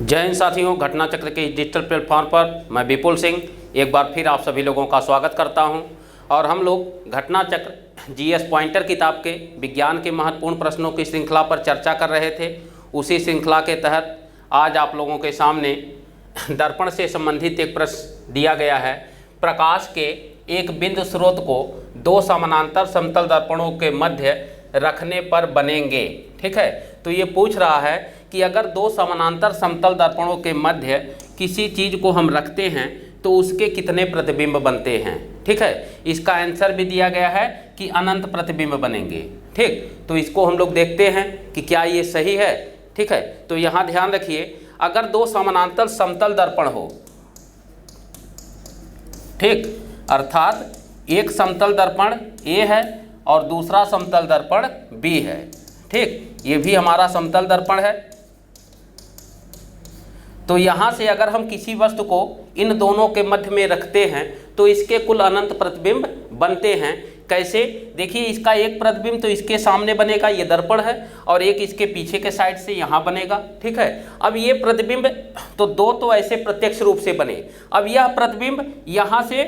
जय हिंद साथियों, घटना चक्र के डिजिटल प्लेटफॉर्म पर मैं विपुल सिंह एक बार फिर आप सभी लोगों का स्वागत करता हूं। और हम लोग घटना चक्र जीएस पॉइंटर किताब के विज्ञान के महत्वपूर्ण प्रश्नों की श्रृंखला पर चर्चा कर रहे थे। उसी श्रृंखला के तहत आज आप लोगों के सामने दर्पण से संबंधित एक प्रश्न दिया गया है। प्रकाश के एक बिंदु स्रोत को दो समानांतर समतल दर्पणों के मध्य रखने पर बनेंगे। ठीक है, तो ये पूछ रहा है कि अगर दो समानांतर समतल दर्पणों के मध्य किसी चीज़ को हम रखते हैं तो उसके कितने प्रतिबिंब बनते हैं। ठीक है, इसका आंसर भी दिया गया है कि अनंत प्रतिबिंब बनेंगे। ठीक, तो इसको हम लोग देखते हैं कि क्या ये सही है। ठीक है, तो यहाँ ध्यान रखिए, अगर दो समानांतर समतल दर्पण हो, ठीक, अर्थात एक समतल दर्पण ए है और दूसरा समतल दर्पण बी है। ठीक, ये भी हमारा समतल दर्पण है। तो यहाँ से अगर हम किसी वस्तु को इन दोनों के मध्य में रखते हैं तो इसके कुल अनंत प्रतिबिंब बनते हैं। कैसे? देखिए, इसका एक प्रतिबिंब तो इसके सामने बनेगा, ये दर्पण है, और एक इसके पीछे के साइड से यहाँ बनेगा। ठीक है, अब ये प्रतिबिंब तो दो तो ऐसे प्रत्यक्ष रूप से बने। अब यह प्रतिबिंब यहाँ से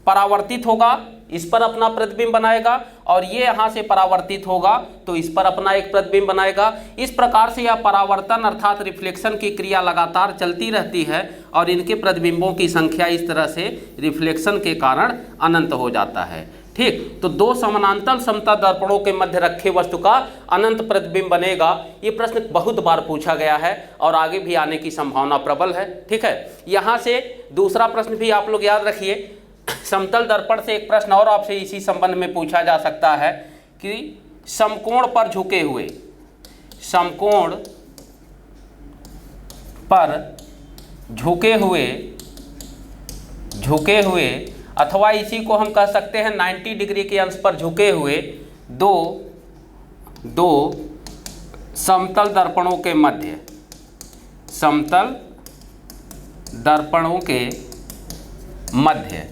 परावर्तित होगा, इस पर अपना प्रतिबिंब बनाएगा, और ये यहाँ से परावर्तित होगा तो इस पर अपना एक प्रतिबिंब बनाएगा। इस प्रकार से यह परावर्तन अर्थात रिफ्लेक्शन की क्रिया लगातार चलती रहती है और इनके प्रतिबिंबों की संख्या इस तरह से रिफ्लेक्शन के कारण अनंत हो जाता है। ठीक, तो दो समानांतर समतल दर्पणों के मध्य रखे वस्तु का अनंत प्रतिबिंब बनेगा। ये प्रश्न बहुत बार पूछा गया है और आगे भी आने की संभावना प्रबल है। ठीक है, यहाँ से दूसरा प्रश्न भी आप लोग याद रखिए। समतल दर्पण से एक प्रश्न और आपसे इसी संबंध में पूछा जा सकता है कि समकोण पर झुके हुए, समकोण पर झुके हुए अथवा इसी को हम कह सकते हैं 90 डिग्री के अंश पर झुके हुए दो समतल दर्पणों के मध्य, समतल दर्पणों के मध्य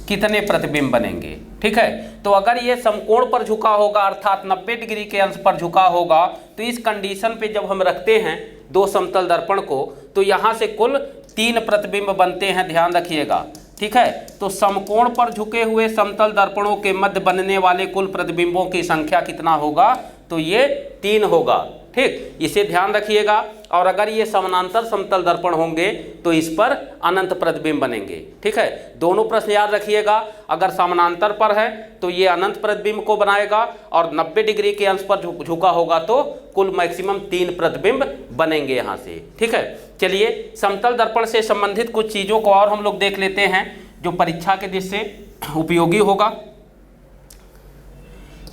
कितने प्रतिबिंब बनेंगे। ठीक है, तो अगर ये समकोण पर झुका होगा अर्थात 90 डिग्री के अंश पर झुका होगा तो इस कंडीशन पे जब हम रखते हैं दो समतल दर्पण को तो यहाँ से कुल 3 प्रतिबिंब बनते हैं। ध्यान रखिएगा। ठीक है, तो समकोण पर झुके हुए समतल दर्पणों के मध्य बनने वाले कुल प्रतिबिंबों की संख्या कितना होगा, तो ये 3 होगा। ठीक, इसे ध्यान रखिएगा। और अगर ये समानांतर समतल दर्पण होंगे तो इस पर अनंत प्रतिबिंब बनेंगे। ठीक है, दोनों प्रश्न याद रखिएगा। अगर समानांतर पर है तो ये अनंत प्रतिबिंब को बनाएगा और 90 डिग्री के अंश पर झुका होगा तो कुल मैक्सिमम 3 प्रतिबिंब बनेंगे यहाँ से। ठीक है, चलिए समतल दर्पण से संबंधित कुछ चीज़ों को और हम लोग देख लेते हैं जो परीक्षा के दृष्टि से उपयोगी होगा।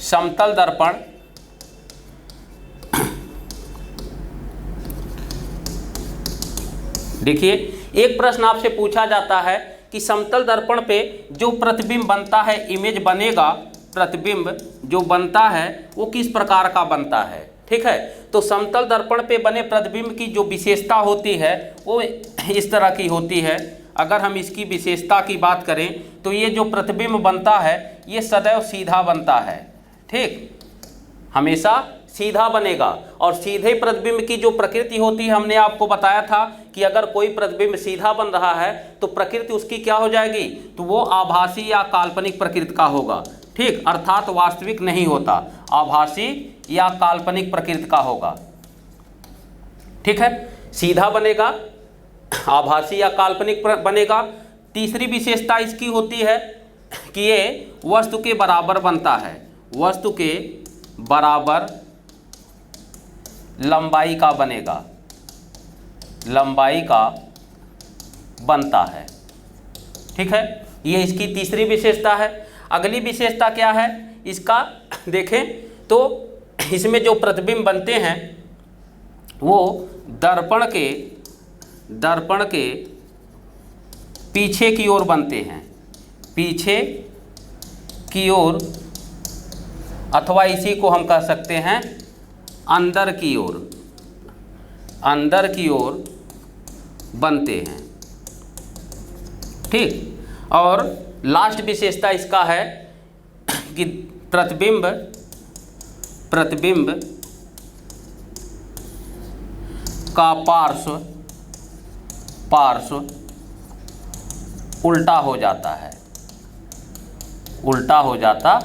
समतल दर्पण, देखिए, एक प्रश्न आपसे पूछा जाता है कि समतल दर्पण पे जो प्रतिबिंब बनता है, इमेज बनेगा, प्रतिबिंब जो बनता है वो किस प्रकार का बनता है। ठीक है, तो समतल दर्पण पे बने प्रतिबिंब की जो विशेषता होती है वो इस तरह की होती है। अगर हम इसकी विशेषता की बात करें तो ये जो प्रतिबिंब बनता है ये सदैव सीधा बनता है। ठीक, हमेशा सीधा बनेगा। और सीधे प्रतिबिंब की जो प्रकृति होती है, हमने आपको बताया था कि अगर कोई प्रतिबिंब सीधा बन रहा है तो प्रकृति उसकी क्या हो जाएगी, तो वो आभासी या काल्पनिक प्रकृति का होगा। ठीक, अर्थात वास्तविक नहीं होता, आभासी या काल्पनिक प्रकृति का होगा। ठीक है, सीधा बनेगा, आभासी या काल्पनिक बनेगा। तीसरी विशेषता इसकी होती है कि ये वस्तु के बराबर बनता है, वस्तु के बराबर लंबाई का बनेगा, लंबाई का बनता है। ठीक है, ये इसकी तीसरी विशेषता है। अगली विशेषता क्या है इसका, देखें तो इसमें जो प्रतिबिंब बनते हैं वो दर्पण के पीछे की ओर बनते हैं, पीछे की ओर, अथवा इसी को हम कह सकते हैं अंदर की ओर बनते हैं। ठीक, और लास्ट विशेषता इसका है कि प्रतिबिंब का पार्श्व उल्टा हो जाता है, उल्टा हो जाता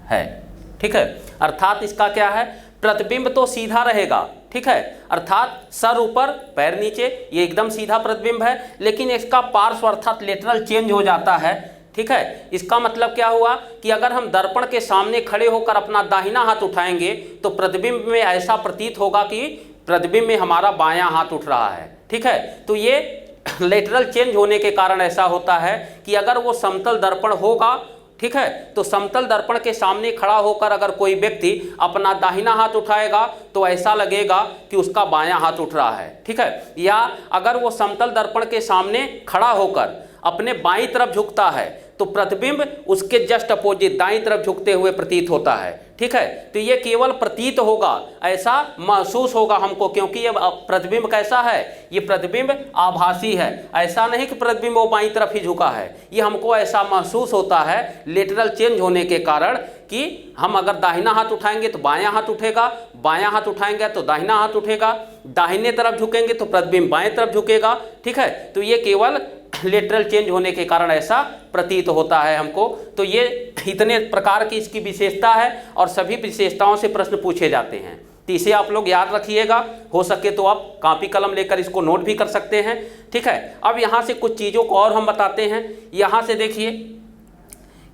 है। ठीक है, अर्थात इसका क्या है, प्रतिबिंब तो सीधा रहेगा, ठीक है, अर्थात सर ऊपर पैर नीचे, ये एकदम सीधा प्रतिबिंब है, लेकिन इसका पार्श्व अर्थात लेटरल चेंज हो जाता है। ठीक है, इसका मतलब क्या हुआ कि अगर हम दर्पण के सामने खड़े होकर अपना दाहिना हाथ उठाएंगे तो प्रतिबिंब में ऐसा प्रतीत होगा कि प्रतिबिंब में हमारा बायां हाथ उठ रहा है। ठीक है, तो ये लेटरल चेंज होने के कारण ऐसा होता है कि अगर वो समतल दर्पण होगा, ठीक है, तो समतल दर्पण के सामने खड़ा होकर अगर कोई व्यक्ति अपना दाहिना हाथ उठाएगा तो ऐसा लगेगा कि उसका बायां हाथ उठ रहा है। ठीक है, या अगर वो समतल दर्पण के सामने खड़ा होकर अपने बाईं तरफ झुकता है तो प्रतिबिंब उसके जस्ट अपोजिट दाईं तरफ झुकते हुए प्रतीत होता है। ठीक है, तो ये केवल प्रतीत होगा, ऐसा महसूस होगा हमको, क्योंकि ये प्रतिबिंब कैसा है, ये प्रतिबिंब आभासी है, ऐसा नहीं कि प्रतिबिंब वो बाईं तरफ ही झुका है, ये हमको ऐसा महसूस होता है लेटरल चेंज होने के कारण कि हम अगर दाहिना हाथ उठाएंगे तो बायां हाथ उठेगा, बायां हाथ उठाएंगे तो दाहिना हाथ उठेगा, दाहिने तरफ झुकेंगे तो प्रतिबिंब बाएं तरफ झुकेगा। ठीक है, तो ये केवल लेटरल चेंज होने के कारण ऐसा प्रतीत होता है हमको। तो ये इतने प्रकार की इसकी विशेषता है और सभी विशेषताओं से प्रश्न पूछे जाते हैं, तो इसे आप लोग याद रखिएगा। हो सके तो आप कॉपी कलम लेकर इसको नोट भी कर सकते हैं। ठीक है, अब यहाँ से कुछ चीज़ों को और हम बताते हैं। यहाँ से देखिए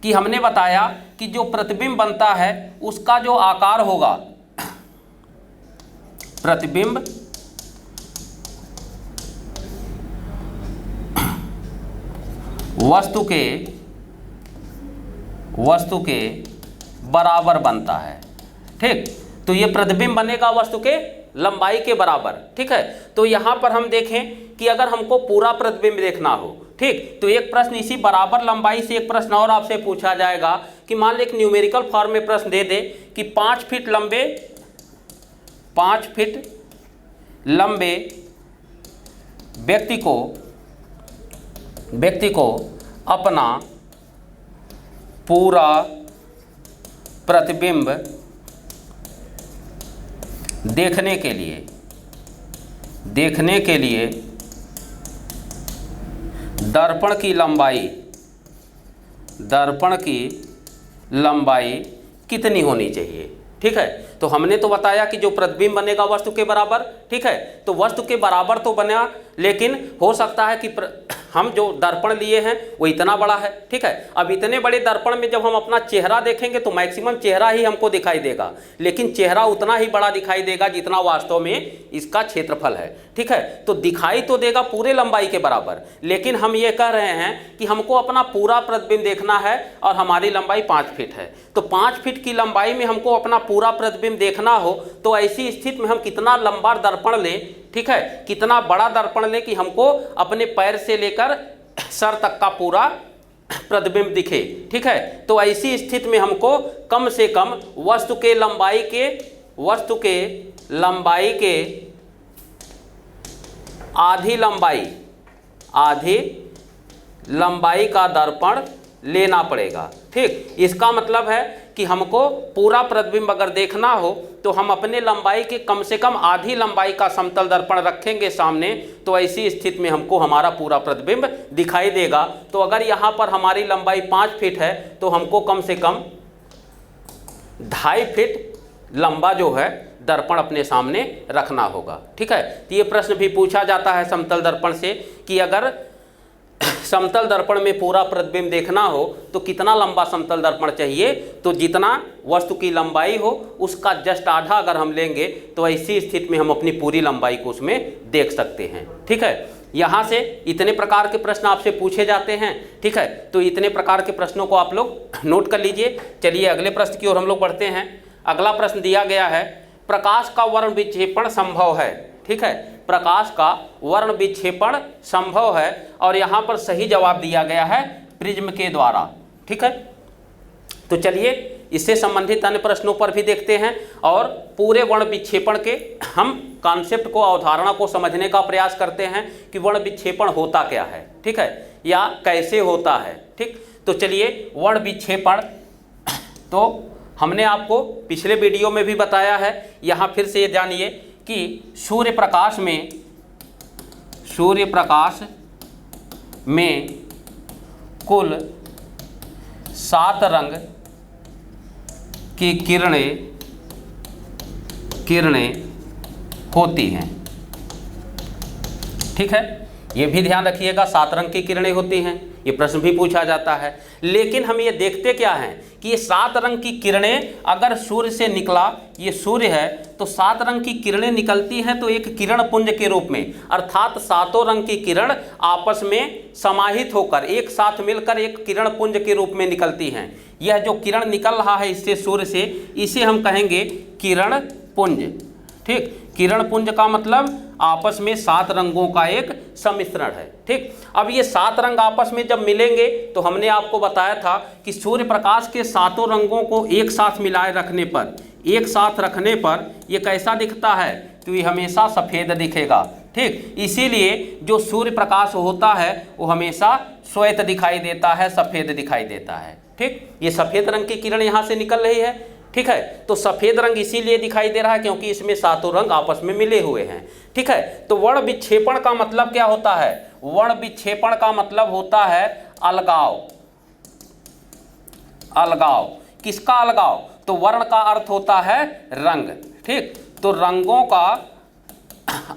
कि हमने बताया कि जो प्रतिबिंब बनता है उसका जो आकार होगा, प्रतिबिंब वस्तु के बराबर बनता है। ठीक, तो ये प्रतिबिंब बनेगा वस्तु के लंबाई के बराबर। ठीक है, तो यहाँ पर हम देखें कि अगर हमको पूरा प्रतिबिंब देखना हो, ठीक, तो एक प्रश्न इसी बराबर लंबाई से एक प्रश्न और आपसे पूछा जाएगा कि मान लीजिए एक न्यूमेरिकल फॉर्म में प्रश्न दे दे कि 5 फीट लंबे व्यक्ति को अपना पूरा प्रतिबिंब देखने के लिए दर्पण की लंबाई कितनी होनी चाहिए। ठीक है, तो हमने तो बताया कि जो प्रतिबिंब बनेगा वस्तु के बराबर। ठीक है, तो वस्तु के बराबर तो बना, लेकिन हो सकता है कि हम जो दर्पण लिए हैं वो इतना बड़ा है। ठीक है, अब इतने बड़े दर्पण में जब हम अपना चेहरा देखेंगे तो मैक्सिमम चेहरा ही हमको दिखाई देगा, लेकिन चेहरा उतना ही बड़ा दिखाई देगा जितना वास्तव में इसका क्षेत्रफल है। ठीक है, तो दिखाई तो देगा पूरे लंबाई के बराबर, लेकिन हम ये कह रहे हैं कि हमको अपना पूरा प्रतिबिंब देखना है और हमारी लंबाई 5 फीट है। तो 5 फीट की लंबाई में हमको अपना पूरा प्रतिबिंब देखना हो तो ऐसी स्थिति में हम कितना लंबा दर्पण लें, ठीक है, कितना बड़ा दर्पण लें कि हमको अपने पैर से लेकर सर तक का पूरा प्रतिबिंब दिखे। ठीक है, तो ऐसी स्थिति में हमको कम से कम वस्तु के लंबाई के आधी लंबाई का दर्पण लेना पड़ेगा। ठीक, इसका मतलब है कि हमको पूरा प्रतिबिंब अगर देखना हो तो हम अपने लंबाई के कम से कम आधी लंबाई का समतल दर्पण रखेंगे सामने, तो ऐसी स्थिति में हमको हमारा पूरा प्रतिबिंब दिखाई देगा। तो अगर यहाँ पर हमारी लंबाई 5 फीट है तो हमको कम से कम 2.5 फीट लंबा जो है दर्पण अपने सामने रखना होगा। ठीक है, तो ये प्रश्न भी पूछा जाता है समतल दर्पण से कि अगर समतल दर्पण में पूरा प्रतिबिंब देखना हो तो कितना लंबा समतल दर्पण चाहिए, तो जितना वस्तु की लंबाई हो उसका जस्ट आधा अगर हम लेंगे तो ऐसी स्थिति में हम अपनी पूरी लंबाई को उसमें देख सकते हैं। ठीक है, यहाँ से इतने प्रकार के प्रश्न आपसे पूछे जाते हैं। ठीक है, तो इतने प्रकार के प्रश्नों को आप लोग नोट कर लीजिए। चलिए अगले प्रश्न की ओर हम लोग बढ़ते हैं। अगला प्रश्न दिया गया है, प्रकाश का वर्ण विक्षेपण संभव है। ठीक है, प्रकाश का वर्ण विक्षेपण संभव है और यहाँ पर सही जवाब दिया गया है प्रिज्म के द्वारा। ठीक है, तो चलिए इससे संबंधित अन्य प्रश्नों पर भी देखते हैं और पूरे वर्ण विक्षेपण के हम कॉन्सेप्ट को, अवधारणा को समझने का प्रयास करते हैं कि वर्ण विक्षेपण होता क्या है। ठीक है, या कैसे होता है। ठीक, तो चलिए वर्ण विक्षेपण तो हमने आपको पिछले वीडियो में भी बताया है, यहाँ फिर से ये जानिए कि सूर्य प्रकाश में कुल 7 रंग की किरणें होती हैं। ठीक है, ये भी ध्यान रखिएगा, 7 रंग की किरणें होती हैं, ये प्रश्न भी पूछा जाता है। लेकिन हम ये देखते क्या हैं कि ये 7 रंग की किरणें अगर सूर्य से निकला, ये सूर्य है तो 7 रंग की किरणें निकलती हैं तो एक किरण पुंज के रूप में, अर्थात 7 रंग की किरण आपस में समाहित होकर एक साथ मिलकर एक किरण पुंज के रूप में निकलती हैं। यह जो किरण निकल रहा है इससे सूर्य से, इसे हम कहेंगे किरण पुंज। ठीक, किरण पुंज का मतलब आपस में 7 रंगों का एक सम्मिश्रण है। ठीक, अब ये 7 रंग आपस में जब मिलेंगे तो हमने आपको बताया था कि सूर्य प्रकाश के 7 रंगों को एक साथ मिलाए रखने पर ये कैसा दिखता है, तो ये हमेशा सफ़ेद दिखेगा। ठीक, इसीलिए जो सूर्य प्रकाश होता है वो हमेशा श्वेत दिखाई देता है, सफ़ेद दिखाई देता है। ठीक, ये सफ़ेद रंग की किरण यहाँ से निकल रही है। ठीक है, तो सफ़ेद रंग इसीलिए दिखाई दे रहा है क्योंकि इसमें 7 रंग आपस में मिले हुए हैं। ठीक है, तो वर्ण विक्षेपण का मतलब क्या होता है? वर्ण विक्षेपण का मतलब होता है अलगाव। अलगाव, किसका अलगाव? तो वर्ण का अर्थ होता है रंग। ठीक, तो रंगों का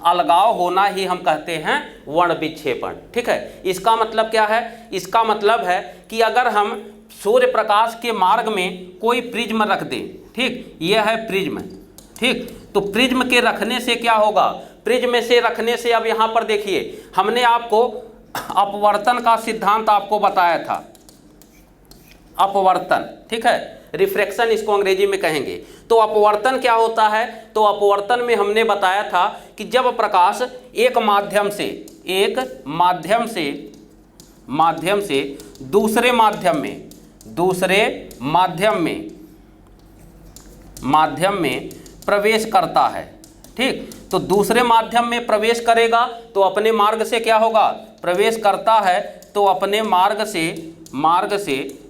अलगाव होना ही हम कहते हैं वर्ण विक्षेपण। ठीक है, इसका मतलब क्या है? इसका मतलब है कि अगर हम सूर्य प्रकाश के मार्ग में कोई प्रिज्म रख दें, ठीक, यह है प्रिज्म। ठीक, तो प्रिज्म के रखने से क्या होगा? प्रिज्म से रखने से, अब यहाँ पर देखिए, हमने आपको अपवर्तन का सिद्धांत आपको बताया था, अपवर्तन। ठीक है, रिफ्रैक्शन इसको अंग्रेजी में कहेंगे। तो अपवर्तन क्या होता है? तो अपवर्तन में हमने बताया था कि जब प्रकाश एक माध्यम से दूसरे माध्यम में प्रवेश करता है। ठीक, तो दूसरे माध्यम में प्रवेश करेगा तो अपने मार्ग से क्या होगा? प्रवेश करता है तो अपने मार्ग से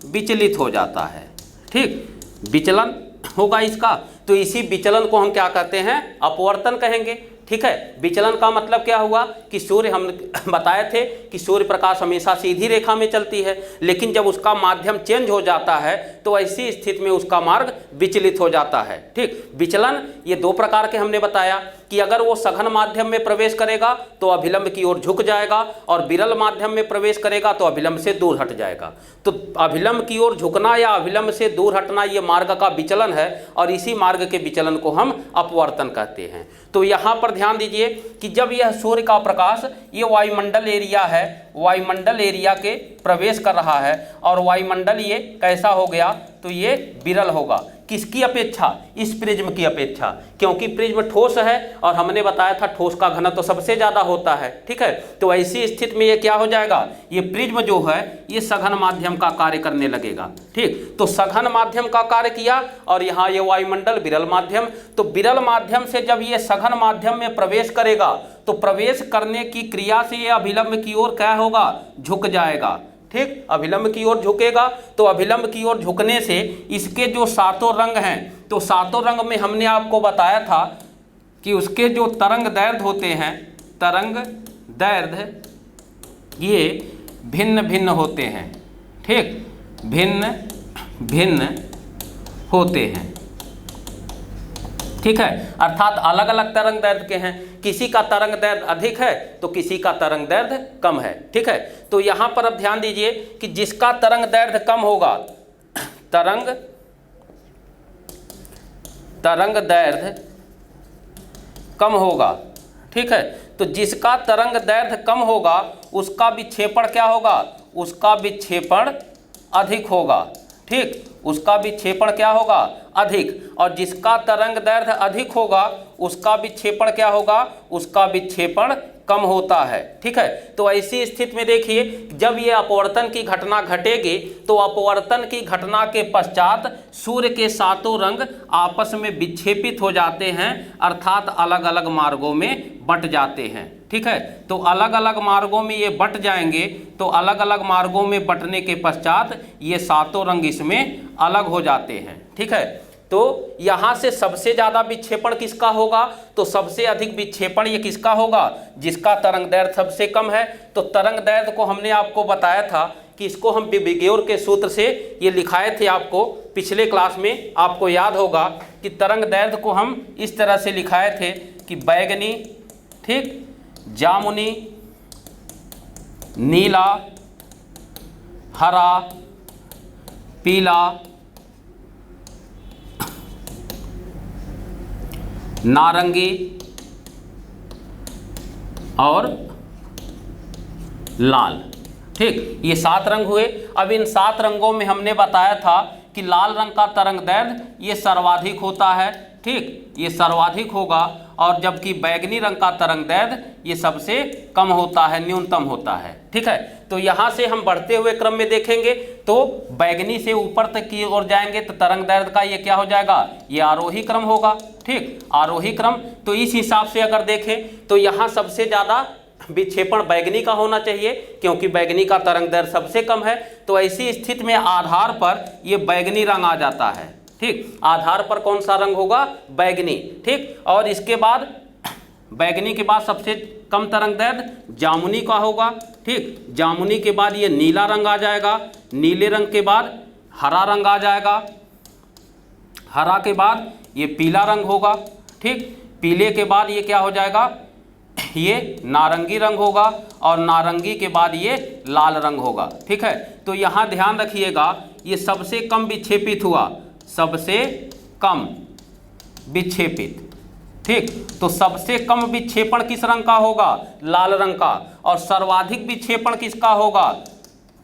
विचलित हो जाता है। ठीक, विचलन होगा इसका, तो इसी विचलन को हम क्या कहते हैं? अपवर्तन कहेंगे। ठीक है, विचलन का मतलब क्या हुआ कि सूर्य, हम बताए थे कि सूर्य प्रकाश हमेशा सीधी रेखा में चलती है, लेकिन जब उसका माध्यम चेंज हो जाता है तो ऐसी स्थिति में उसका मार्ग विचलित हो जाता है। ठीक, विचलन ये 2 प्रकार के हमने बताया कि अगर वो सघन माध्यम में प्रवेश करेगा तो अभिलंब की ओर झुक जाएगा, और विरल माध्यम में प्रवेश करेगा तो अभिलंब से दूर हट जाएगा। तो अभिलंब की ओर झुकना या अभिलंब से दूर हटना ये मार्ग का विचलन है, और इसी मार्ग के विचलन को हम अपवर्तन कहते हैं। तो यहाँ पर ध्यान दीजिए कि जब यह सूर्य का प्रकाश ये वायुमंडल एरिया है, वायुमंडल एरिया के प्रवेश कर रहा है, और वायुमंडल ये कैसा हो गया? तो ये विरल होगा। किसकी अपेक्षा? इस प्रिज्म की अपेक्षा, क्योंकि प्रिज्म ठोस है और हमने बताया था ठोस का घनत्व तो सबसे ज़्यादा होता है। ठीक है, तो ऐसी स्थिति में ये क्या हो जाएगा? ये प्रिज्म जो है ये सघन माध्यम का कार्य करने लगेगा। ठीक, तो सघन माध्यम का कार्य किया, और यहाँ ये वायुमंडल विरल माध्यम, तो विरल माध्यम से जब ये सघन माध्यम में प्रवेश करेगा तो प्रवेश करने की क्रिया से ये अभिलंब की ओर क्या होगा? झुक जाएगा। ठीक, अभिलंब की ओर झुकेगा, तो अभिलंब की ओर झुकने से इसके जो 7 रंग हैं, तो 7 रंग में हमने आपको बताया था कि उसके जो तरंग दैर्ध्य होते हैं, तरंग दैर्ध्य ये भिन्न भिन्न होते हैं। ठीक, भिन्न भिन्न होते हैं। ठीक है, अर्थात अलग अलग तरंग दैर्ध्य के हैं, किसी का तरंग दैर्ध्य अधिक है तो किसी का तरंग दैर्ध्य कम है। ठीक है, तो यहाँ पर अब ध्यान दीजिए कि जिसका तरंग दैर्ध्य कम होगा, तरंग दैर्ध्य कम होगा। ठीक है, तो जिसका तरंग दैर्ध्य कम होगा उसका विक्षेपण क्या होगा? उसका विक्षेपण अधिक होगा। ठीक, उसका विक्षेपण क्या होगा? अधिक। और जिसका तरंग दैर्ध्य अधिक होगा उसका विक्षेपण क्या होगा? उसका विक्षेपण कम होता है। ठीक है, तो ऐसी स्थिति में देखिए जब ये अपवर्तन की घटना घटेगी तो अपवर्तन की घटना के पश्चात सूर्य के 7 रंग आपस में विक्षेपित हो जाते हैं, अर्थात अलग अलग मार्गों में बट जाते हैं। ठीक है, तो अलग अलग मार्गों में ये बट जाएंगे, तो अलग अलग मार्गों में बटने के पश्चात ये 7 रंग इसमें अलग हो जाते हैं। ठीक है, तो यहाँ से सबसे ज़्यादा विक्षेपण किसका होगा, तो सबसे अधिक विक्षेपण ये किसका होगा, जिसका तरंग दैर्ध्य सबसे कम है। तो तरंग दैर्ध्य को हमने आपको बताया था कि इसको हम विबग्योर के सूत्र से ये लिखाए थे आपको पिछले क्लास में, आपको याद होगा कि तरंग दैर्ध्य को हम इस तरह से लिखाए थे कि बैगनी, ठीक, जामुनी, नीला, हरा, पीला, नारंगी और लाल। ठीक, ये 7 रंग हुए। अब इन 7 रंगों में हमने बताया था कि लाल रंग का तरंग दैर्ध्य ये सर्वाधिक होता है। ठीक, ये सर्वाधिक होगा, और जबकि बैगनी रंग का तरंग दैर्ध्य ये सबसे कम होता है, न्यूनतम होता है। ठीक है, तो यहाँ से हम बढ़ते हुए क्रम में देखेंगे तो बैगनी से ऊपर तक की ओर जाएंगे तो तरंग दैर्ध्य का ये क्या हो जाएगा, ये आरोही क्रम होगा। ठीक, आरोही क्रम। तो इस हिसाब से अगर देखें तो यहाँ सबसे ज़्यादा विक्षेपण बैगनी का होना चाहिए, क्योंकि बैगनी का तरंग दैर्ध्य सबसे कम है। तो ऐसी स्थिति में आधार पर ये बैगनी रंग आ जाता है। ठीक, आधार पर कौन सा रंग होगा, बैगनी। ठीक, और इसके बाद बैगनी के बाद सबसे कम तरंग दैर्ध्य जामुनी का होगा। ठीक, जामुनी के बाद ये नीला रंग आ जाएगा, नीले रंग के बाद हरा रंग आ जाएगा, हरा के बाद ये पीला रंग होगा। ठीक, पीले के बाद ये क्या हो जाएगा, ये नारंगी रंग होगा, और नारंगी के बाद ये लाल रंग होगा। ठीक है, तो यहाँ ध्यान रखिएगा ये सबसे कम विक्षेपित हुआ, सबसे कम विक्षेपित। ठीक, तो सबसे कम विक्षेपण किस रंग का होगा, लाल रंग का, और सर्वाधिक विक्षेपण किसका होगा,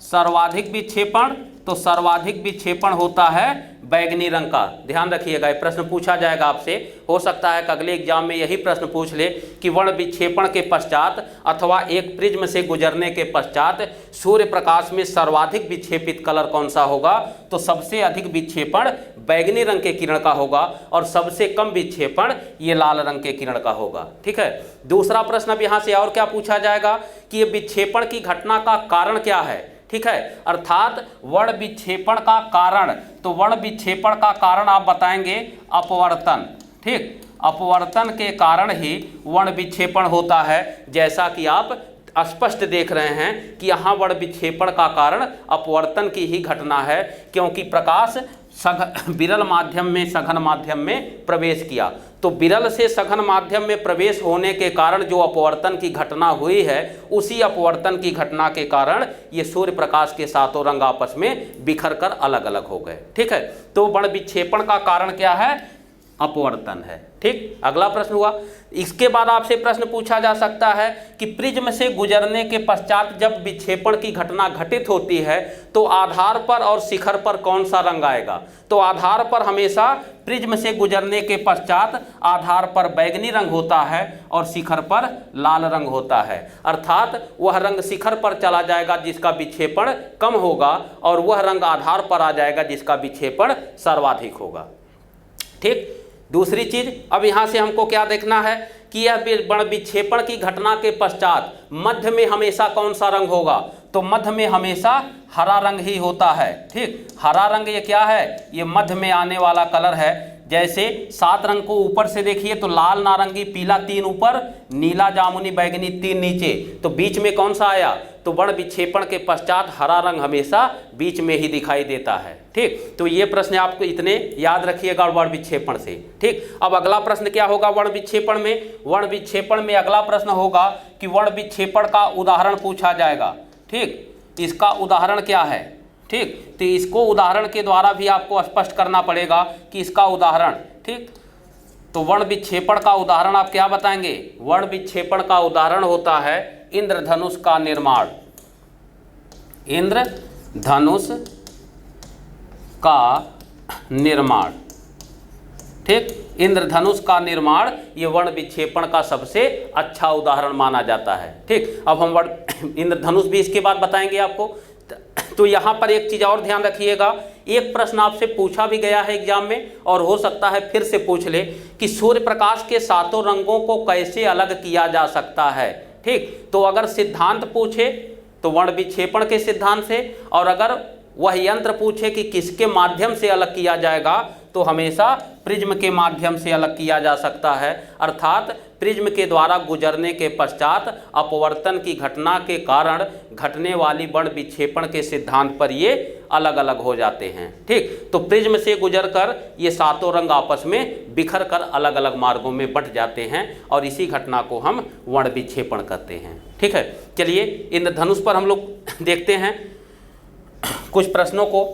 सर्वाधिक विक्षेपण, तो सर्वाधिक विक्षेपण होता है बैगनी रंग का। ध्यान रखिएगा, ये प्रश्न पूछा जाएगा आपसे, हो सकता है कि अगले एग्जाम में यही प्रश्न पूछ ले कि वर्ण विक्षेपण के पश्चात अथवा एक प्रिज्म से गुजरने के पश्चात सूर्य प्रकाश में सर्वाधिक विक्षेपित कलर कौन सा होगा, तो सबसे अधिक विक्षेपण बैगनी रंग के किरण का होगा, और सबसे कम विक्षेपण ये लाल रंग के किरण का होगा। ठीक है, दूसरा प्रश्न अब यहाँ से और क्या पूछा जाएगा कि ये विक्षेपण की घटना का कारण क्या है। ठीक है, अर्थात वर्ण विक्षेपण का कारण, तो वर्ण विक्षेपण का कारण आप बताएंगे अपवर्तन। ठीक, अपवर्तन के कारण ही वर्ण विक्षेपण होता है, जैसा कि आप स्पष्ट देख रहे हैं कि यहाँ वर्ण विक्षेपण का कारण अपवर्तन की ही घटना है, क्योंकि प्रकाश विरल माध्यम में सघन माध्यम में प्रवेश किया। तो विरल से सघन माध्यम में प्रवेश होने के कारण जो अपवर्तन की घटना हुई है, उसी अपवर्तन की घटना के कारण ये सूर्य प्रकाश के 7 रंग आपस में बिखर कर अलग अलग हो गए। ठीक है, तो वर्ण विक्षेपण का कारण क्या है, अपवर्तन है। ठीक, अगला प्रश्न हुआ। इसके बाद आपसे प्रश्न पूछा जा सकता है कि प्रिज्म से गुजरने के पश्चात जब विक्षेपण की घटना घटित होती है तो आधार पर और शिखर पर कौन सा रंग आएगा। तो आधार पर हमेशा प्रिज्म से गुजरने के पश्चात आधार पर बैगनी रंग होता है और शिखर पर लाल रंग होता है, अर्थात वह रंग शिखर पर चला जाएगा जिसका विक्षेपण कम होगा, और वह रंग आधार पर आ जाएगा जिसका विक्षेपण सर्वाधिक होगा। ठीक, दूसरी चीज अब यहाँ से हमको क्या देखना है कि यह वर्ण विक्षेपण की घटना के पश्चात मध्य में हमेशा कौन सा रंग होगा, तो मध्य में हमेशा हरा रंग ही होता है। ठीक, हरा रंग ये क्या है, ये मध्य में आने वाला कलर है। जैसे 7 रंग को ऊपर से देखिए तो लाल, नारंगी, पीला 3 ऊपर, नीला, जामुनी, बैगनी 3 नीचे, तो बीच में कौन सा आया, तो वर्ण विक्षेपण के पश्चात हरा रंग हमेशा बीच में ही दिखाई देता है। ठीक, तो ये प्रश्न आपको इतने याद रखिएगा वर्ण विक्षेपण से। ठीक, अब अगला प्रश्न क्या होगा वर्ण विक्षेपण में, वर्ण विक्षेपण में अगला प्रश्न होगा कि वर्ण विक्षेपण का उदाहरण पूछा जाएगा। ठीक, इसका उदाहरण क्या है। ठीक, तो इसको उदाहरण के द्वारा भी आपको स्पष्ट करना पड़ेगा कि इसका उदाहरण। ठीक, तो वर्ण विक्षेपण का उदाहरण आप क्या बताएंगे, वर्ण विक्षेपण का उदाहरण होता है इंद्रधनुष का निर्माण। इंद्रधनुष का निर्माण। ठीक, इंद्रधनुष का निर्माण ये वर्ण विक्षेपण का सबसे अच्छा उदाहरण माना जाता है। ठीक, अब हम इंद्रधनुष भी इसके बाद बताएंगे आपको। तो यहाँ पर एक चीज़ और ध्यान रखिएगा, एक प्रश्न आपसे पूछा भी गया है एग्जाम में और हो सकता है फिर से पूछ ले कि सूर्य प्रकाश के 7 रंगों को कैसे अलग किया जा सकता है। ठीक, तो अगर सिद्धांत पूछे तो वर्ण विक्षेपण के सिद्धांत से, और अगर वह यंत्र पूछे कि किसके माध्यम से अलग किया जाएगा तो हमेशा प्रिज्म के माध्यम से अलग किया जा सकता है, अर्थात प्रिज्म के द्वारा गुजरने के पश्चात अपवर्तन की घटना के कारण घटने वाली बड़ विक्षेपण के सिद्धांत पर ये अलग अलग हो जाते हैं। ठीक, तो प्रिज्म से गुजरकर ये सातों रंग आपस में बिखर कर अलग अलग मार्गों में बंट जाते हैं और इसी घटना को हम वर्ण विक्षेपण कहते हैं। ठीक है, चलिए इंद्रधनुष पर हम लोग देखते हैं कुछ प्रश्नों को।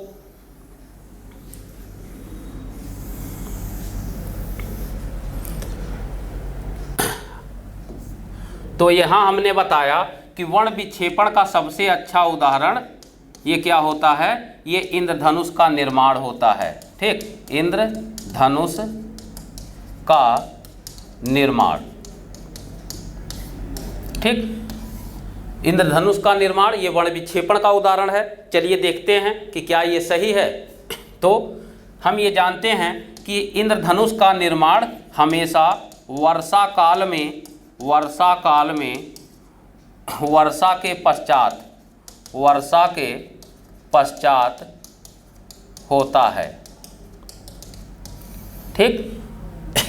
तो यहाँ हमने बताया कि वर्ण विक्षेपण का सबसे अच्छा उदाहरण ये क्या होता है, ये इंद्रधनुष का निर्माण होता है। ठीक, इंद्रधनुष का निर्माण। ठीक, इंद्रधनुष का निर्माण ये वर्ण विक्षेपण का उदाहरण है। चलिए देखते हैं कि क्या ये सही है। तो हम ये जानते हैं कि इंद्रधनुष का निर्माण हमेशा वर्षा के पश्चात होता है। ठीक,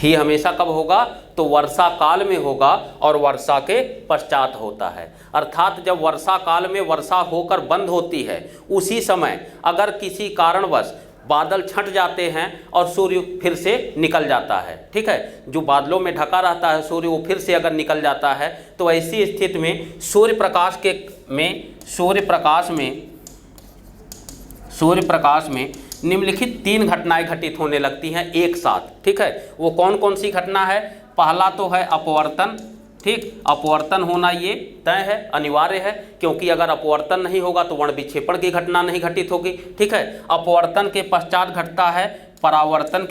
ये हमेशा कब होगा, तो वर्षा काल में होगा और वर्षा के पश्चात होता है। अर्थात जब वर्षा काल में वर्षा होकर बंद होती है उसी समय अगर किसी कारणवश बादल छंट जाते हैं और सूर्य फिर से निकल जाता है। ठीक है, जो बादलों में ढका रहता है सूर्य वो फिर से अगर निकल जाता है तो ऐसी स्थिति में सूर्य प्रकाश में निम्नलिखित 3 घटनाएं घटित होने लगती हैं एक साथ। ठीक है, वो कौन कौन सी घटना है, पहला तो है अपवर्तन। ठीक, अपवर्तन होना ये तय है, अनिवार्य है, क्योंकि अगर अपवर्तन नहीं होगा तो वर्ण विक्षेपण की घटना नहीं घटित होगी। ठीक है, अपवर्तन के पश्चात घटता है परावर्तन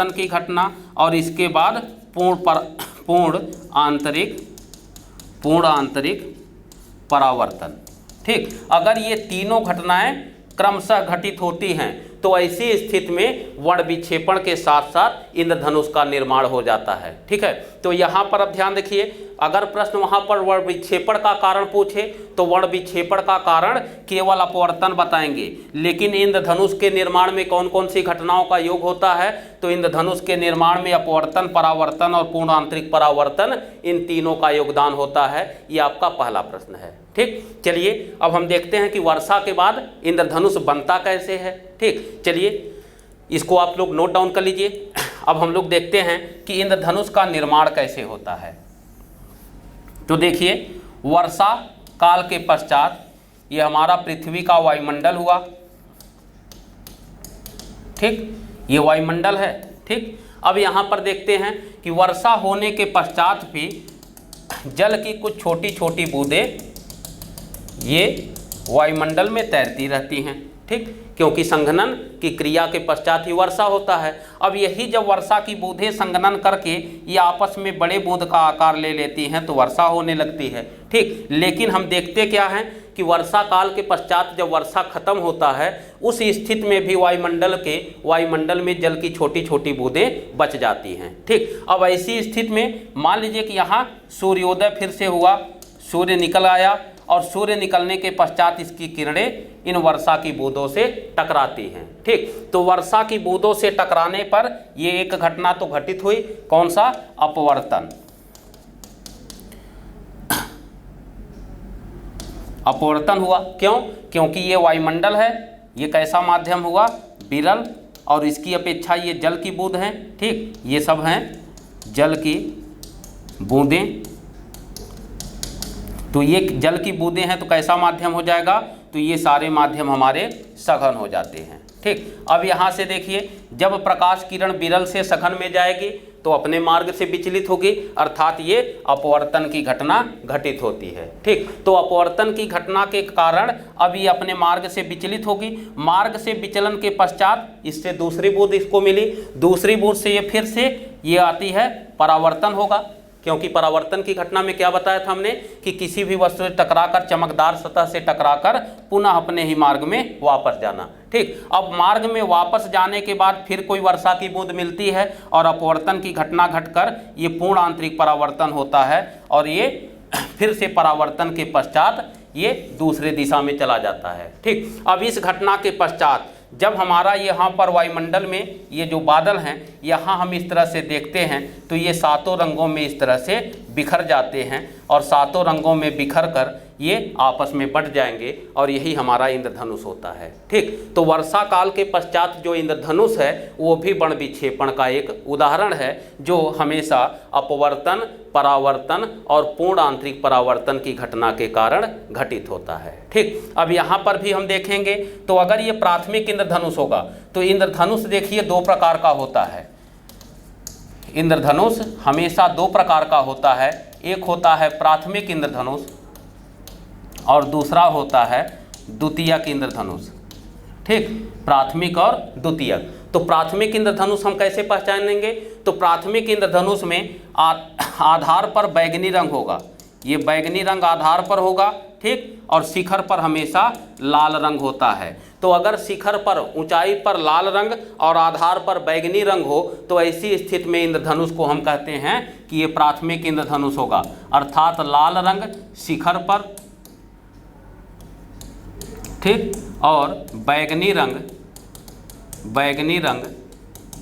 की घटना और इसके बाद पूर्ण आंतरिक परावर्तन। ठीक, अगर ये तीनों घटनाएं क्रमशः घटित होती हैं तो ऐसी स्थिति में वर्ण विक्षेपण के साथ साथ इंद्रधनुष का निर्माण हो जाता है। ठीक है, तो यहाँ पर अब ध्यान देखिए, अगर प्रश्न वहाँ पर वर्ण विक्षेपण का कारण पूछे तो वर्ण विक्षेपण का कारण केवल अपवर्तन बताएंगे, लेकिन इंद्रधनुष के निर्माण में कौन कौन सी घटनाओं का योग होता है, तो इंद्रधनुष के निर्माण में अपवर्तन, परावर्तन और पूर्ण आंतरिक परावर्तन, इन तीनों का योगदान होता है। ये आपका पहला प्रश्न है। ठीक, चलिए अब हम देखते हैं कि वर्षा के बाद इंद्रधनुष बनता कैसे है। ठीक, चलिए इसको आप लोग नोट डाउन कर लीजिए। अब हम लोग देखते हैं कि इंद्रधनुष का निर्माण कैसे होता है। तो देखिए, वर्षा काल के पश्चात ये हमारा पृथ्वी का वायुमंडल हुआ। ठीक, ये वायुमंडल है। ठीक, अब यहाँ पर देखते हैं कि वर्षा होने के पश्चात भी जल की कुछ छोटी छोटी बूंदें ये वायुमंडल में तैरती रहती हैं। ठीक, क्योंकि संघनन की क्रिया के पश्चात ही वर्षा होता है। अब यही जब वर्षा की बूंदें संघनन करके ये आपस में बड़े बूंद का आकार ले लेती हैं तो वर्षा होने लगती है। ठीक, लेकिन हम देखते क्या हैं कि वर्षा काल के पश्चात जब वर्षा खत्म होता है उस स्थिति में भी वायुमंडल में जल की छोटी छोटी बूंदें बच जाती हैं। ठीक, अब ऐसी स्थिति में मान लीजिए कि यहाँ सूर्योदय फिर से हुआ, सूर्य निकल आया और सूर्य निकलने के पश्चात इसकी किरणें इन वर्षा की बूंदों से टकराती हैं। ठीक, तो वर्षा की बूंदों से टकराने पर ये एक घटना तो घटित हुई, कौन सा, अपवर्तन। अपवर्तन हुआ, क्यों, क्योंकि ये वायुमंडल है, ये कैसा माध्यम हुआ, विरल, और इसकी अपेक्षा ये जल की बूंद हैं। ठीक, ये सब हैं जल की बूंदें। तो ये जल की बूंदें हैं तो कैसा माध्यम हो जाएगा, तो ये सारे माध्यम हमारे सघन हो जाते हैं। ठीक, अब यहाँ से देखिए, जब प्रकाश किरण विरल से सघन में जाएगी तो अपने मार्ग से विचलित होगी, अर्थात ये अपवर्तन की घटना घटित होती है। ठीक, तो अपवर्तन की घटना के कारण अब ये अपने मार्ग से विचलित होगी। मार्ग से विचलन के पश्चात इससे दूसरी बूंद इसको मिली, दूसरी बूंद से ये फिर से ये आती है, परावर्तन होगा, क्योंकि परावर्तन की घटना में क्या बताया था हमने कि किसी भी वस्तु से टकराकर, चमकदार सतह से टकराकर पुनः अपने ही मार्ग में वापस जाना। ठीक, अब मार्ग में वापस जाने के बाद फिर कोई वर्षा की बूंद मिलती है और अपवर्तन की घटना घटकर ये पूर्ण आंतरिक परावर्तन होता है और ये फिर से परावर्तन के पश्चात ये दूसरे दिशा में चला जाता है। ठीक, अब इस घटना के पश्चात जब हमारा यहाँ पर वायुमंडल में ये जो बादल हैं यहाँ हम इस तरह से देखते हैं तो ये सातों रंगों में इस तरह से बिखर जाते हैं और सातों रंगों में बिखर कर ये आपस में बट जाएंगे और यही हमारा इंद्रधनुष होता है। ठीक, तो वर्षा काल के पश्चात जो इंद्रधनुष है वो भी वर्ण विक्षेपण का एक उदाहरण है जो हमेशा अपवर्तन, परावर्तन और पूर्ण आंतरिक परावर्तन की घटना के कारण घटित होता है। ठीक, अब यहाँ पर भी हम देखेंगे तो अगर ये प्राथमिक इंद्रधनुष होगा तो इंद्रधनुष देखिए दो प्रकार का होता है। इंद्रधनुष हमेशा दो प्रकार का होता है, एक होता है प्राथमिक इंद्रधनुष और दूसरा होता है द्वितीयक इंद्रधनुष। ठीक, प्राथमिक और द्वितीयक। तो प्राथमिक इंद्रधनुष हम कैसे पहचानेंगे? तो प्राथमिक इंद्रधनुष में आधार पर बैगनी रंग होगा, ये बैगनी रंग आधार पर होगा। ठीक, और शिखर पर हमेशा लाल रंग होता है। तो अगर शिखर पर ऊंचाई पर लाल रंग और आधार पर बैगनी रंग हो तो ऐसी स्थिति में इंद्रधनुष को हम कहते हैं कि ये प्राथमिक इंद्रधनुष होगा, अर्थात लाल रंग शिखर पर, ठीक, और बैगनी रंग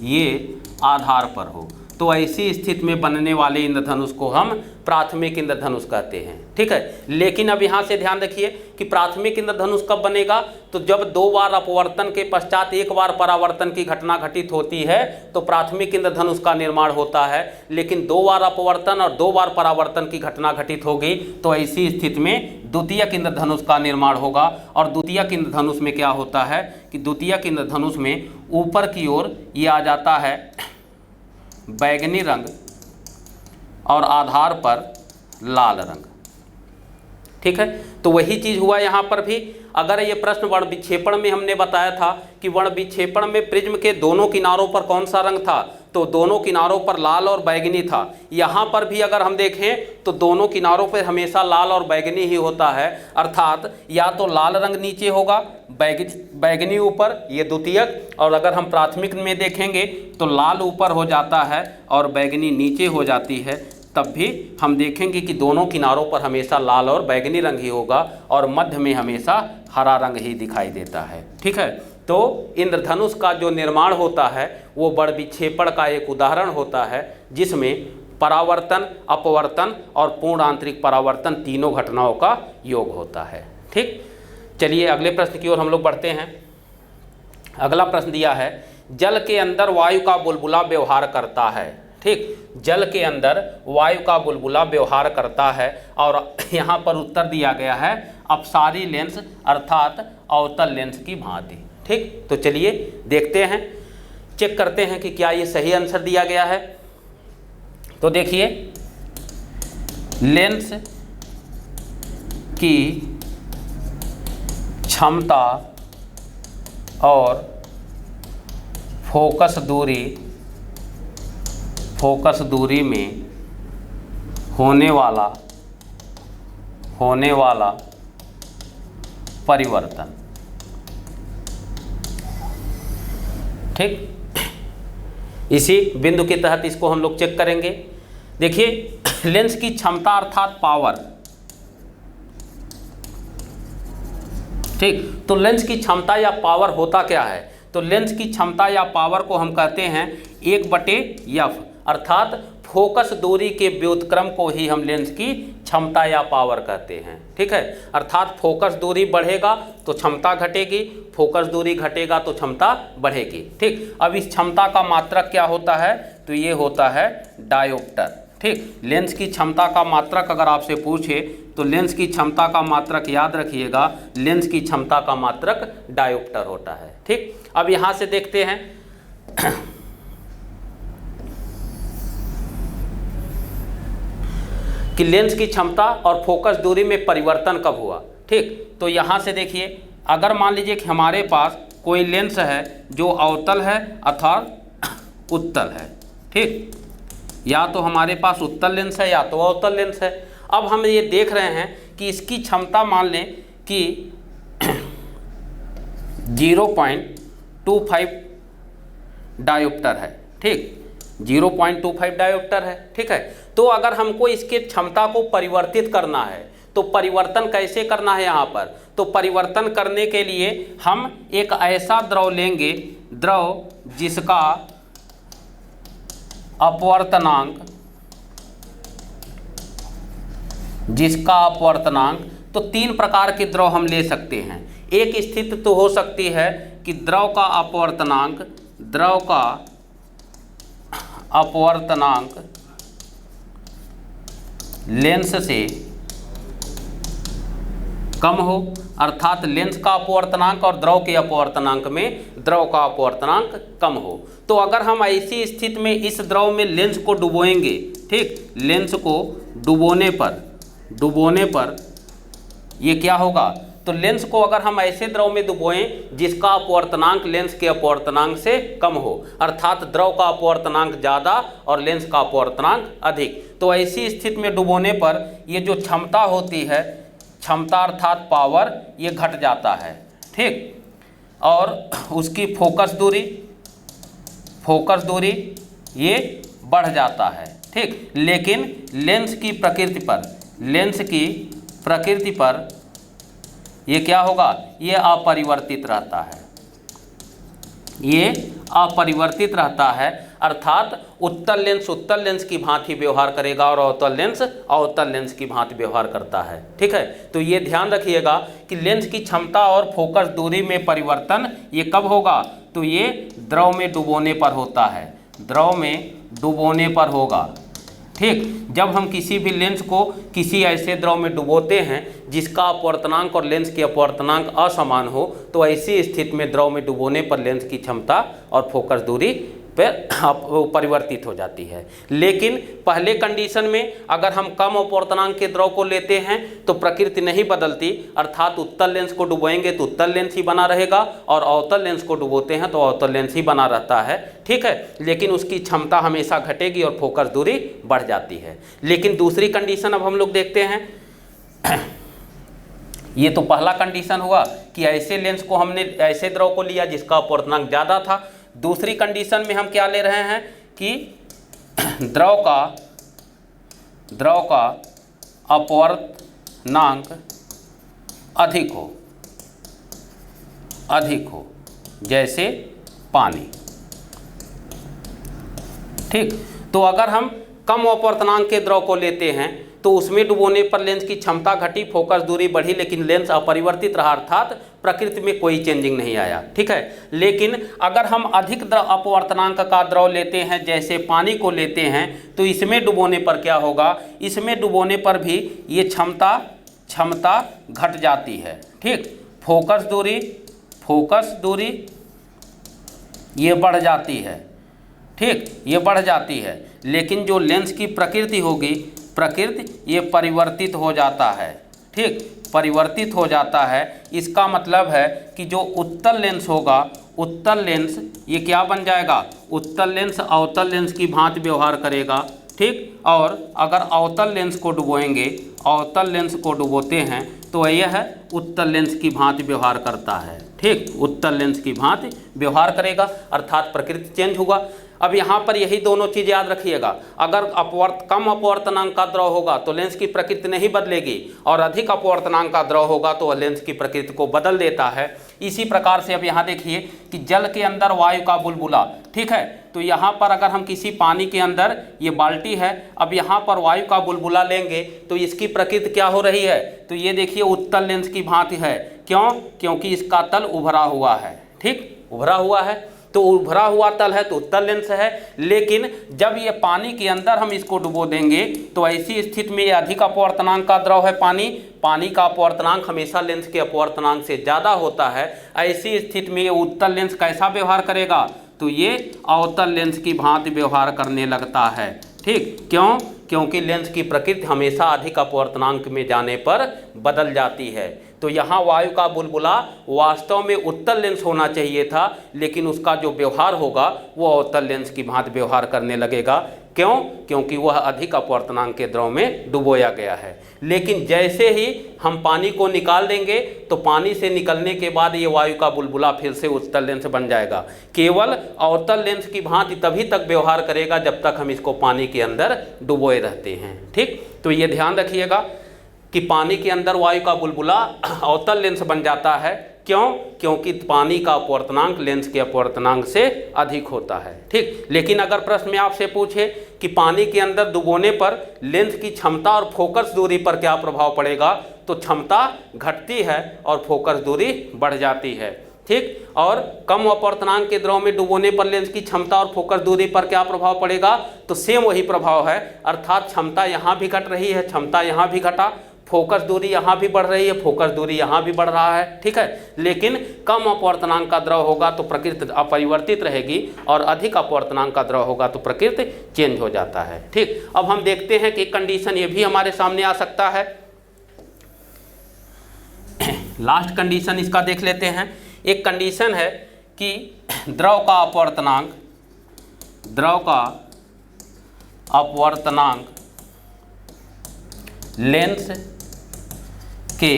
ये आधार पर हो तो ऐसी स्थिति में बनने वाले इंद्रधनुष को हम प्राथमिक इंद्रधनुष कहते हैं। ठीक है, लेकिन अब यहाँ से ध्यान रखिए कि प्राथमिक इंद्रधनुष कब बनेगा? तो जब दो बार अपवर्तन के पश्चात एक बार परावर्तन की घटना घटित होती है तो प्राथमिक इंद्रधनुष का निर्माण होता है। लेकिन दो बार अपवर्तन और दो बार परावर्तन की घटना घटित होगी तो ऐसी स्थिति में द्वितीयक इंद्रधनुष का निर्माण होगा। और द्वितीयक इंद्रधनुष में क्या होता है कि द्वितीयक इंद्रधनुष में ऊपर की ओर ये आ जाता है बैगनी रंग और आधार पर लाल रंग। ठीक है, तो वही चीज़ हुआ यहाँ पर भी। अगर ये प्रश्न वर्ण विक्षेपण में हमने बताया था कि वर्ण विक्षेपण में प्रिज्म के दोनों किनारों पर कौन सा रंग था, तो दोनों किनारों पर लाल और बैगनी था। यहाँ पर भी अगर हम देखें तो दोनों किनारों पर हमेशा लाल और बैगनी ही होता है, अर्थात या तो लाल रंग नीचे होगा, बैगनी ऊपर, ये द्वितीयक, और अगर हम प्राथमिक में देखेंगे तो लाल ऊपर हो जाता है और बैगनी नीचे हो जाती है। तब भी हम देखेंगे कि दोनों किनारों पर हमेशा लाल और बैगनी रंग ही होगा और मध्य में हमेशा हरा रंग ही दिखाई देता है। ठीक है, तो इंद्रधनुष का जो निर्माण होता है वो वर्ण विक्षेपण का एक उदाहरण होता है जिसमें परावर्तन, अपवर्तन और पूर्ण आंतरिक परावर्तन तीनों घटनाओं का योग होता है। ठीक, चलिए अगले प्रश्न की ओर हम लोग बढ़ते हैं। अगला प्रश्न दिया है, जल के अंदर वायु का बुलबुला व्यवहार करता है। ठीक, जल के अंदर वायु का बुलबुला व्यवहार करता है और यहाँ पर उत्तर दिया गया है अपसारी लेंस अर्थात अवतल लेंस की भांति। ठीक, तो चलिए देखते हैं, चेक करते हैं कि क्या ये सही आंसर दिया गया है। तो देखिए, लेंस की क्षमता और फोकस दूरी में होने वाला परिवर्तन। ठीक, इसी बिंदु के तहत इसको हम लोग चेक करेंगे। देखिए, लेंस की क्षमता अर्थात पावर। ठीक, तो लेंस की क्षमता या पावर होता क्या है? तो लेंस की क्षमता या पावर को हम कहते हैं 1/f, अर्थात फोकस दूरी के व्युत्क्रम को ही हम लेंस की क्षमता या पावर कहते हैं। ठीक है, अर्थात फोकस दूरी बढ़ेगा तो क्षमता घटेगी, फोकस दूरी घटेगा तो क्षमता बढ़ेगी। ठीक, अब इस क्षमता का मात्रक क्या होता है? तो ये होता है डायोप्टर। ठीक, लेंस की क्षमता का मात्रक अगर आपसे पूछे तो लेंस की क्षमता का मात्रक याद रखिएगा, लेंस की क्षमता का मात्रक डायोप्टर होता है। ठीक, अब यहाँ से देखते हैं कि लेंस की क्षमता और फोकस दूरी में परिवर्तन कब हुआ। ठीक, तो यहाँ से देखिए, अगर मान लीजिए कि हमारे पास कोई लेंस है जो अवतल है अथवा उत्तल है। ठीक, या तो हमारे पास उत्तल लेंस है या तो अवतल लेंस है। अब हम ये देख रहे हैं कि इसकी क्षमता मान लें कि 0.25 डायोप्टर है। ठीक, 0.25 डायोप्टर है। ठीक है, तो अगर हमको इसके क्षमता को परिवर्तित करना है तो परिवर्तन कैसे करना है यहाँ पर? तो परिवर्तन करने के लिए हम एक ऐसा द्रव लेंगे, द्रव जिसका अपवर्तनांक, तो तीन प्रकार के द्रव हम ले सकते हैं। एक स्थिति तो हो सकती है कि द्रव का अपवर्तनांक लेंस से कम हो, अर्थात लेंस का अपवर्तनांक और द्रव के अपवर्तनांक में द्रव का अपवर्तनांक कम हो। तो अगर हम ऐसी स्थिति में इस द्रव में लेंस को डुबोएंगे, ठीक, लेंस को डुबोने पर ये क्या होगा? तो लेंस को अगर हम ऐसे द्रव में डुबोएं जिसका अपवर्तनांक लेंस के अपवर्तनांक से कम हो, अर्थात द्रव का अपवर्तनांक ज़्यादा और लेंस का अपवर्तनांक अधिक, तो ऐसी स्थिति में डुबोने पर ये जो क्षमता होती है, क्षमता अर्थात पावर, ये घट जाता है, ठीक, और उसकी फोकस दूरी ये बढ़ जाता है, ठीक। लेकिन लेंस की प्रकृति पर ये क्या होगा? ये अपरिवर्तित रहता है, अर्थात उत्तल लेंस की भांति व्यवहार करेगा और अवतल लेंस की भांति व्यवहार करता है, ठीक है। तो ये ध्यान रखिएगा कि लेंस की क्षमता और फोकस दूरी में परिवर्तन ये कब होगा? तो ये द्रव में डुबोने पर होता है, होगा, ठीक। जब हम किसी भी लेंस को किसी ऐसे द्रव में डुबोते हैं जिसका अपवर्तनांक और लेंस के अपवर्तनांक असमान हो, तो ऐसी स्थिति में द्रव में डुबोने पर लेंस की क्षमता और फोकस दूरी पर परिवर्तित हो जाती है। लेकिन पहले कंडीशन में अगर हम कम अपवर्तनांक के द्रव को लेते हैं तो प्रकृति नहीं बदलती, अर्थात उत्तल लेंस को डुबोएंगे तो उत्तल लेंस ही बना रहेगा और अवतल लेंस को डुबोते हैं तो अवतल लेंस ही बना रहता है, ठीक है। लेकिन उसकी क्षमता हमेशा घटेगी और फोकस दूरी बढ़ जाती है। लेकिन दूसरी कंडीशन अब हम लोग देखते हैं। ये तो पहला कंडीशन हुआ कि ऐसे लेंस को हमने ऐसे द्रव को लिया जिसका अपवर्तनांक ज़्यादा था। दूसरी कंडीशन में हम क्या ले रहे हैं कि द्रव का अपवर्तनांक अधिक हो, जैसे पानी, ठीक। तो अगर हम कम अपवर्तनांक के द्रव को लेते हैं तो उसमें डुबोने पर लेंस की क्षमता घटी, फोकस दूरी बढ़ी, लेकिन लेंस अपरिवर्तित रहा, अर्थात प्रकृति में कोई चेंजिंग नहीं आया, ठीक है। लेकिन अगर हम अधिक अपवर्तनांक का द्रव लेते हैं, जैसे पानी को लेते हैं, तो इसमें डुबोने पर क्या होगा? इसमें डुबोने पर भी ये क्षमता घट जाती है, ठीक। फोकस दूरी ये बढ़ जाती है, ठीक, ये बढ़ जाती है। लेकिन जो लेंस की प्रकृति होगी, ये परिवर्तित हो जाता है, ठीक, परिवर्तित हो जाता है। इसका मतलब है कि जो उत्तल लेंस होगा, उत्तल लेंस ये क्या बन जाएगा? उत्तल लेंस अवतल लेंस की भांति व्यवहार करेगा, ठीक। और अगर अवतल लेंस को डुबोते हैं तो यह उत्तल लेंस की भांति व्यवहार करता है, ठीक, उत्तल लेंस की भांति व्यवहार करेगा, अर्थात प्रकृति चेंज हुआ। अब यहाँ पर यही दोनों चीज़ याद रखिएगा। अगर कम अपवर्तनांक का द्रव होगा तो लेंस की प्रकृति नहीं बदलेगी, और अधिक अपवर्तनांक का द्रव होगा तो वह लेंस की प्रकृति को बदल देता है। इसी प्रकार से अब यहाँ देखिए कि जल के अंदर वायु का बुलबुला, ठीक है। तो यहाँ पर अगर हम किसी पानी के अंदर, ये बाल्टी है, अब यहाँ पर वायु का बुलबुला लेंगे तो इसकी प्रकृति क्या हो रही है? तो ये देखिए उत्तल लेंस की भांति है। क्यों? क्योंकि इसका तल उभरा हुआ है, ठीक, उभरा हुआ है। तो उभरा हुआ तल है तो उत्तल लेंस है। लेकिन जब ये पानी के अंदर हम इसको डुबो देंगे तो ऐसी स्थिति में ये अधिक अपवर्तनांक का द्रव है। पानी का अपवर्तनांक हमेशा लेंस के अपवर्तनांक से ज़्यादा होता है। ऐसी स्थिति में ये उत्तल लेंस कैसा व्यवहार करेगा? तो ये अवतल लेंस की भांति व्यवहार करने लगता है, ठीक। क्यों? क्योंकि लेंस की प्रकृति हमेशा अधिक अपवर्तनांक में जाने पर बदल जाती है। तो यहाँ वायु का बुलबुला वास्तव में उत्तल लेंस होना चाहिए था, लेकिन उसका जो व्यवहार होगा वो अवतल लेंस की भांति व्यवहार करने लगेगा। क्यों? क्योंकि वह अधिक अपवर्तनांक के द्रव में डुबोया गया है। लेकिन जैसे ही हम पानी को निकाल देंगे तो पानी से निकलने के बाद ये वायु का बुलबुला फिर से उत्तल लेंस बन जाएगा। केवल अवतल लेंस की भांति तभी तक व्यवहार करेगा जब तक हम इसको पानी के अंदर डुबोए रहते हैं, ठीक। तो ये ध्यान रखिएगा। कि पानी के अंदर वायु का बुलबुला अवतल लेंस बन जाता है। क्यों? क्योंकि पानी का अपवर्तनांक लेंस के अपवर्तनांक से अधिक होता है। ठीक, लेकिन अगर प्रश्न में आपसे पूछे कि पानी के अंदर डुबोने पर लेंस की क्षमता और फोकस दूरी पर क्या प्रभाव पड़ेगा, तो क्षमता घटती है और फोकस दूरी बढ़ जाती है। ठीक, और कम अपवर्तनांक के द्रव में डुबोने पर लेंस की क्षमता और फोकस दूरी पर क्या प्रभाव पड़ेगा, तो सेम वही प्रभाव है, अर्थात क्षमता यहाँ भी घट रही है, क्षमता यहाँ भी घटा, फोकस दूरी यहाँ भी बढ़ रही है, फोकस दूरी यहाँ भी बढ़ रहा है। ठीक है, लेकिन कम अपवर्तनांक का द्रव होगा तो प्रकृति अपरिवर्तित रहेगी और अधिक अपवर्तनांक का द्रव होगा तो प्रकृति चेंज हो जाता है। ठीक, अब हम देखते हैं कि कंडीशन ये भी हमारे सामने आ सकता है। लास्ट कंडीशन इसका देख लेते हैं। एक कंडीशन है कि द्रव का अपवर्तनांक लेंस के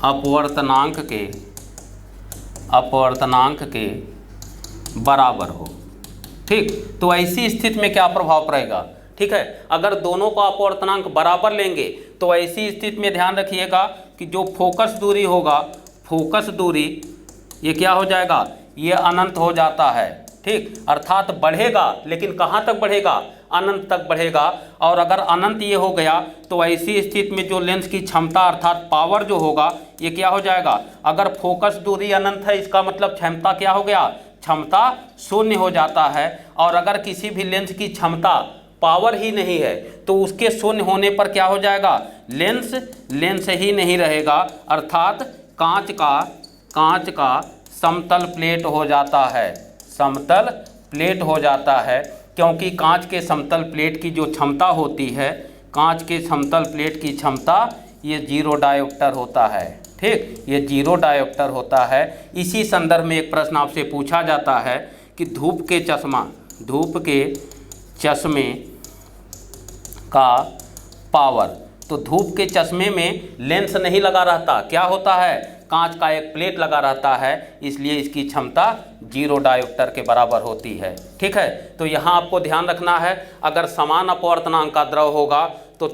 अपवर्तनांक के बराबर हो। ठीक, तो ऐसी स्थिति में क्या प्रभाव पड़ेगा। ठीक है, अगर दोनों का अपवर्तनांक बराबर लेंगे तो ऐसी स्थिति में ध्यान रखिएगा कि जो फोकस दूरी होगा, फोकस दूरी ये क्या हो जाएगा, ये अनंत हो जाता है। ठीक, अर्थात बढ़ेगा, लेकिन कहाँ तक बढ़ेगा, अनंत तक बढ़ेगा। और अगर अनंत ये हो गया तो ऐसी स्थिति में जो लेंस की क्षमता अर्थात पावर जो होगा ये क्या हो जाएगा, अगर फोकस दूरी अनंत है इसका मतलब क्षमता क्या हो गया, क्षमता शून्य हो जाता है। और अगर किसी भी लेंस की क्षमता पावर ही नहीं है तो उसके शून्य होने पर क्या हो जाएगा, लेंस ही नहीं रहेगा, अर्थात कांच का समतल प्लेट हो जाता है, समतल प्लेट हो जाता है। क्योंकि कांच के समतल प्लेट की जो क्षमता होती है, कांच के समतल प्लेट की क्षमता ये 0 डायोप्टर होता है। ठीक, ये 0 डायोप्टर होता है। इसी संदर्भ में एक प्रश्न आपसे पूछा जाता है कि धूप के चश्मे का पावर, तो धूप के चश्मे में लेंस नहीं लगा रहता, क्या होता है, कांच का एक प्लेट लगा रहता है, इसलिए इसकी क्षमता 0 डायोप्टर के बराबर होती है। ठीक है, तो यहाँ आपको ध्यान रखना है, अगर समान अपवर्तनांक का द्रव होगा तो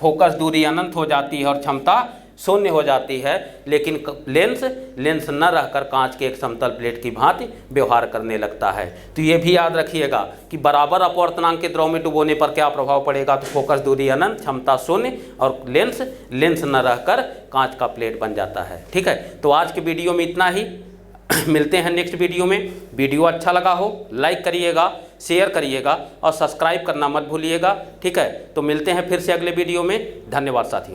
फोकस दूरी अनंत हो जाती है और क्षमता शून्य हो जाती है, लेकिन लेंस न रहकर कांच के एक समतल प्लेट की भांति व्यवहार करने लगता है। तो ये भी याद रखिएगा कि बराबर अपवर्तनांक के द्रव में डुबोने पर क्या प्रभाव पड़ेगा, तो फोकस दूरी अनंत, क्षमता शून्य और लेंस न रहकर कांच का प्लेट बन जाता है। ठीक है, तो आज के वीडियो में इतना ही। मिलते हैं नेक्स्ट वीडियो में। वीडियो अच्छा लगा हो लाइक करिएगा, शेयर करिएगा और सब्सक्राइब करना मत भूलिएगा। ठीक है, तो मिलते हैं फिर से अगले वीडियो में। धन्यवाद साथियों।